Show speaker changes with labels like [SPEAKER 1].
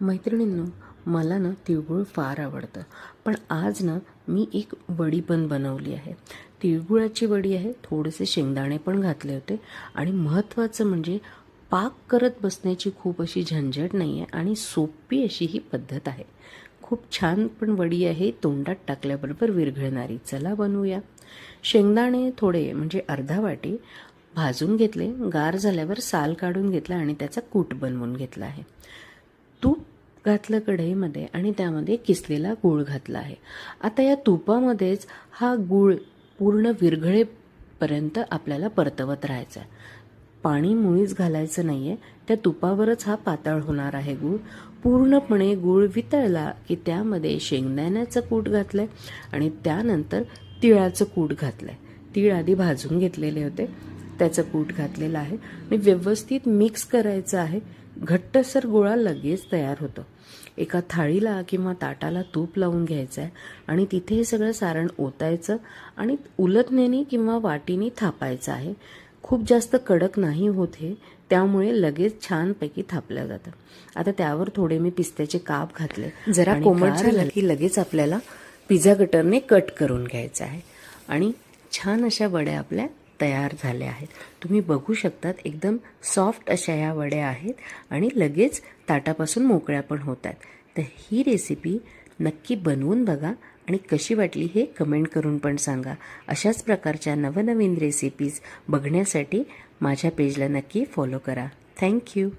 [SPEAKER 1] मैत्रिणींनो, मला ना तिळगुळ फार आवडतं. पण आज ना मी एक वडी पण बनवली आहे. तिळगुळाची वडी आहे. थोडेसे शेंगदाणे पण घातले होते आणि महत्त्वाचं म्हणजे पाक करत बसण्याची खूप अशी झंझट नाही आहे आणि सोपी अशी ही पद्धत आहे. खूप छान पण वडी आहे, तोंडात टाकल्याबरोबर विरघळणारी. चला बनवूया. शेंगदाणे थोडे म्हणजे अर्धा वाटी भाजून घेतले. गार झाल्यावर साल काढून घेतला आणि त्याचा कूट बनवून घेतला आहे. तूप घातलं कढईमध्ये आणि त्यामध्ये किसलेला गूळ घातला आहे. आता या तुपामध्येच हा गूळ पूर्ण विरघळेपर्यंत आपल्याला परतवत राहायचा आहे. पाणी मुळीच घालायचं नाही आहे. त्या तुपावरच हा पातळ होणार आहे गूळ. पूर्णपणे गूळ वितळला की त्यामध्ये शेंगदाण्याचं कूट घातलं आहे आणि त्यानंतर तिळाचं कूट घातलं आहे. तीळ आधी भाजून घेतलेले होते, त्याचं कूट घातलेलं आहे आणि व्यवस्थित मिक्स करायचं आहे. घट्टसर गोळा लगेच तयार होतो. एका थाळीला किंवा ताटाला तूप लावून घ्यायचं आहे आणि तिथे हे सगळं सारण ओतायचं आणि उलटण्याने किंवा वाटीने थापायचं आहे. खूप जास्त कडक नाही होत हे, त्यामुळे लगेच छानपैकी थापलं जातं. आता त्यावर थोडे मी पिस्त्याचे काप घातले. जरा कोमट झालं की लगेच आपल्याला पिझ्झा कटरने कट करून घ्यायचं आहे आणि छान अशा वड्या आपल्या तयार झाल्या आहेत. तुम्ही बघू शकतात, एकदम सॉफ्ट अशा या वड्या आहेत आणि लगेच ताटापासून मोकळ्या पण होत आहेत. तर ही रेसिपी नक्की बनवून बघा आणि कशी वाटली हे कमेंट करून पण सांगा. अशाच प्रकारच्या नवनवीन रेसिपीज बघण्यासाठी माझ्या पेजला नक्की फॉलो करा. थँक्यू.